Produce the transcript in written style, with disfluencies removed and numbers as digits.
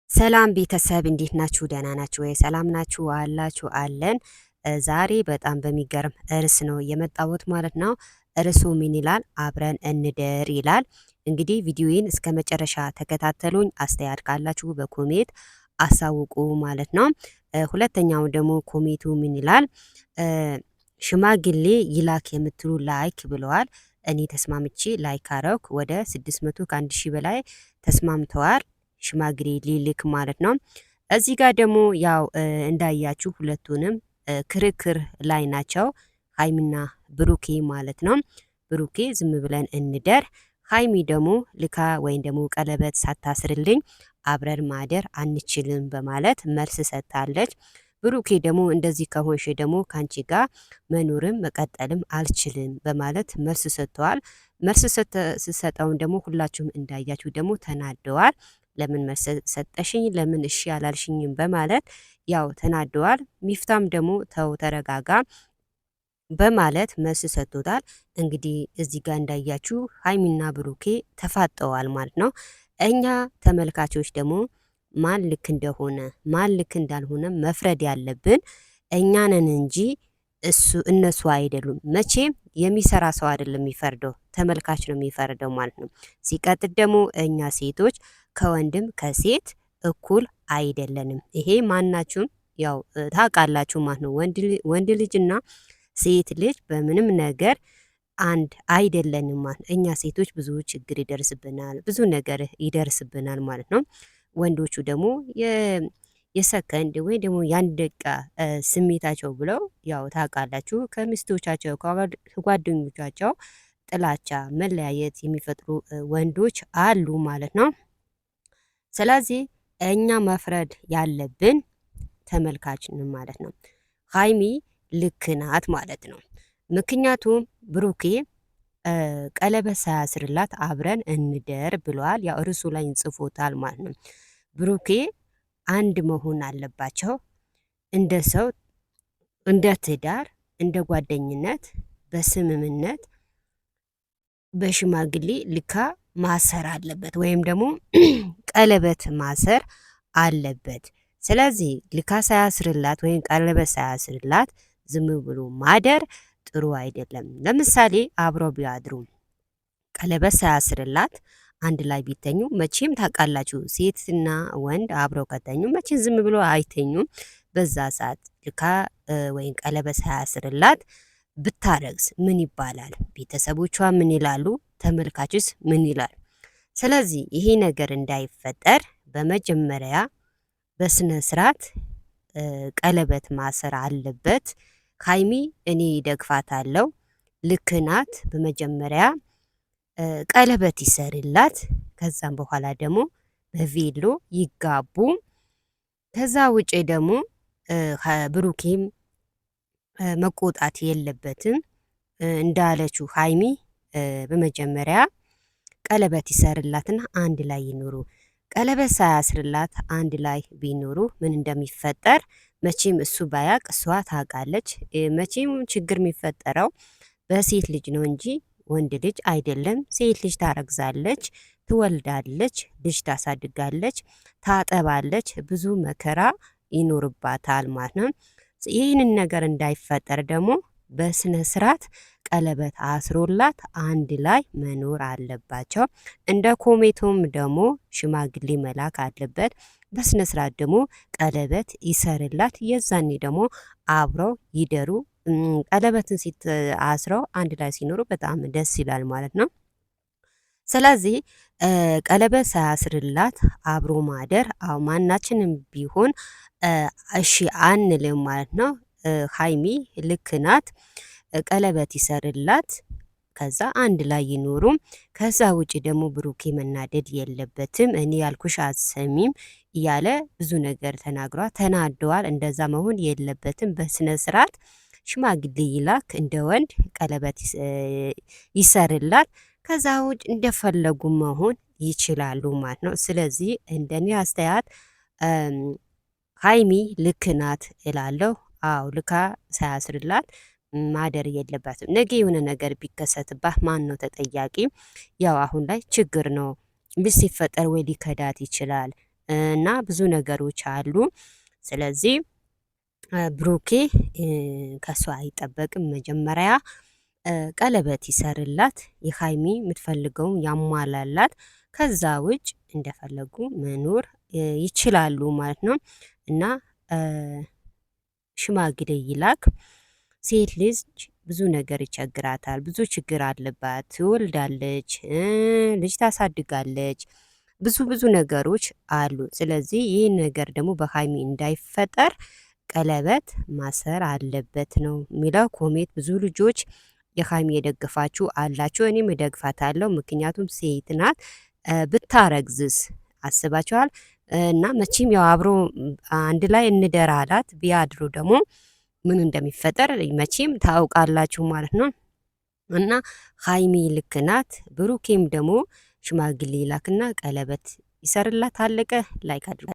ሰላም ቤተሰብ እንዴት ናችሁ? ደህና ናችሁ ወይ? ሰላም ናችሁ አላችሁ አለን። ዛሬ በጣም በሚገርም ርዕስ ነው የመጣሁት ማለት ነው። ርዕሱ ምን ይላል? አብረን እንደር ይላል። እንግዲህ ቪዲዮዬን እስከ መጨረሻ ተከታተሉኝ። አስተያየት ካላችሁ በኮሜት አሳውቁ ማለት ነው። ሁለተኛው ደግሞ ኮሜቱ ምን ይላል? ሽማግሌ ይላክ የምትሉ ላይክ ብለዋል። እኔ ተስማምቼ ላይክ አረኩ። ወደ 600 ከ1 ሺህ በላይ ተስማምተዋል። ሽማግሌ ሊልክ ማለት ነው። እዚህ ጋር ደግሞ ያው እንዳያችሁ ሁለቱንም ክርክር ላይ ናቸው፣ ሀይሚና ብሩኬ ማለት ነው። ብሩኬ ዝም ብለን እንደር፣ ሀይሚ ደግሞ ልካ ወይም ደግሞ ቀለበት ሳታስርልኝ አብረን ማደር አንችልም በማለት መልስ ሰጥታለች። ብሩኬ ደግሞ እንደዚህ ከሆንሽ ደግሞ ከአንቺ ጋር መኖርም መቀጠልም አልችልም በማለት መልስ ሰጥተዋል። መልስ ስሰጠውን ደግሞ ሁላችሁም እንዳያችሁ ደግሞ ተናደዋል። ለምን መልስ ሰጠሽኝ? ለምን እሺ አላልሽኝም? በማለት ያው ተናደዋል። ሚፍታም ደግሞ ተው ተረጋጋ በማለት መልስ ሰጥቶታል። እንግዲህ እዚህ ጋር እንዳያችሁ ሀይሚና ብሩኬ ተፋጠዋል ማለት ነው። እኛ ተመልካቾች ደግሞ ማን ልክ እንደሆነ ማን ልክ እንዳልሆነ መፍረድ ያለብን እኛ ነን እንጂ እነሱ አይደሉም። መቼም የሚሰራ ሰው አይደለም የሚፈርደው፣ ተመልካች ነው የሚፈርደው ማለት ነው። ሲቀጥል ደግሞ እኛ ሴቶች ከወንድም ከሴት እኩል አይደለንም። ይሄ ማናችሁም ያው ታውቃላችሁ ማለት ነው። ወንድ ልጅና ሴት ልጅ በምንም ነገር አንድ አይደለንም ማለት ነው። እኛ ሴቶች ብዙ ችግር ይደርስብናል፣ ብዙ ነገር ይደርስብናል ማለት ነው። ወንዶቹ ደግሞ የሰከንድ ወይ ደግሞ የአንድ ደቂቃ ስሜታቸው ብለው ያው ታውቃላችሁ ከሚስቶቻቸው ከጓደኞቻቸው ጥላቻ መለያየት የሚፈጥሩ ወንዶች አሉ ማለት ነው። ስለዚህ እኛ መፍረድ ያለብን ተመልካችን ማለት ነው። ሀይሚ ልክ ናት ማለት ነው። ምክንያቱም ብሩኬ ቀለበት ሳያስርላት አብረን እንደር ብለዋል። ያው እርሱ ላይ እንጽፎታል ማለት ነው። ብሩኬ አንድ መሆን አለባቸው። እንደ ሰው፣ እንደ ትዳር፣ እንደ ጓደኝነት በስምምነት በሽማግሌ ልካ ማሰር አለበት ወይም ደግሞ ቀለበት ማሰር አለበት። ስለዚህ ልካ ሳያስርላት ወይም ቀለበት ሳያስርላት ዝም ብሎ ማደር ጥሩ አይደለም። ለምሳሌ አብረው ቢያድሩ ቀለበት ሳያስርላት አንድ ላይ ቢተኙ መቼም ታውቃላችሁ፣ ሴትና ወንድ አብረው ከተኙ መቼም ዝም ብሎ አይተኙም። በዛ ሰዓት ልካ ወይም ቀለበት ሳያስርላት ብታረግዝ ምን ይባላል? ቤተሰቦቿ ምን ይላሉ? ተመልካችስ ምን ይላል? ስለዚህ ይሄ ነገር እንዳይፈጠር በመጀመሪያ በስነ ስርዓት ቀለበት ማሰር አለበት። ሀይሚ እኔ ደግፋታለሁ፣ ልክ ናት። በመጀመሪያ ቀለበት ይሰርላት፣ ከዛም በኋላ ደግሞ በቬሎ ይጋቡ። ከዛ ውጪ ደግሞ ብሩኬም መቆጣት የለበትም። እንዳለችው ሀይሚ በመጀመሪያ ቀለበት ይሰርላትና አንድ ላይ ይኖሩ። ቀለበት ሳያስርላት አንድ ላይ ቢኖሩ ምን እንደሚፈጠር መቼም እሱ ባያቅ እሷ ታውቃለች። መቼም ችግር የሚፈጠረው በሴት ልጅ ነው እንጂ ወንድ ልጅ አይደለም። ሴት ልጅ ታረግዛለች፣ ትወልዳለች፣ ልጅ ታሳድጋለች፣ ታጠባለች፣ ብዙ መከራ ይኖርባታል ማለት ነው። ይህንን ነገር እንዳይፈጠር ደግሞ በስነ ስርዓት ቀለበት አስሮላት አንድ ላይ መኖር አለባቸው። እንደ ኮሜቶም ደግሞ ሽማግሌ መላክ አለበት። በስነ ስርዓት ደግሞ ቀለበት ይሰርላት። የዛኔ ደግሞ አብረው ይደሩ። ቀለበትን አስረው አንድ ላይ ሲኖሩ በጣም ደስ ይላል ማለት ነው። ስለዚህ ቀለበት ሳያስርላት አብሮ ማደር ማናችንም ቢሆን እሺ አንልም ማለት ነው። ሀይሚ ልክ ናት። ቀለበት ይሰርላት፣ ከዛ አንድ ላይ ይኖሩ። ከዛ ውጪ ደግሞ ብሩኬ መናደድ የለበትም። እኔ ያልኩሽ አትሰሚም እያለ ብዙ ነገር ተናደዋል። እንደዛ መሆን የለበትም። በስነ ስርዓት ሽማግሌ ይላክ፣ እንደ ወንድ ቀለበት ይሰርላት። ከዛ ውጭ እንደፈለጉ መሆን ይችላሉ ማለት ነው። ስለዚህ እንደኔ አስተያየት ሀይሚ ልክ ናት እላለሁ። አዎ ልካ ሳያስርላት ማደር የለባትም። ነገ የሆነ ነገር ቢከሰትባት ማን ነው ተጠያቂ? ያው አሁን ላይ ችግር ነው። ልጅ ሲፈጠር ወይ ሊከዳት ይችላል። እና ብዙ ነገሮች አሉ። ስለዚህ ብሩኬ ከሷ አይጠበቅም። መጀመሪያ ቀለበት ይሰርላት፣ የሀይሚ የምትፈልገውን ያሟላላት። ከዛ ውጭ እንደፈለጉ መኖር ይችላሉ ማለት ነው እና ሽማግሌ ይላክ። ሴት ልጅ ብዙ ነገር ይቸግራታል፣ ብዙ ችግር አለባት። ትወልዳለች፣ ልጅ ታሳድጋለች፣ ብዙ ብዙ ነገሮች አሉ። ስለዚህ ይህ ነገር ደግሞ በሀይሚ እንዳይፈጠር ቀለበት ማሰር አለበት ነው የሚለው ኮሜት። ብዙ ልጆች የሀይሚ የደግፋችሁ አላችሁ፣ እኔም እደግፋታለሁ። ምክንያቱም ሴት ናት። ብታረግዝስ አስባችኋል? እና መቼም ያው አብሮ አንድ ላይ እንደር አላት። ቢያድሩ ደግሞ ምን እንደሚፈጠር መቼም ታውቃላችሁ ማለት ነው። እና ሀይሚ ልክ ናት። ብሩኬም ደግሞ ሽማግሌ ላክና ቀለበት ይሰርላት። አለቀ። ላይክ አድርጉ።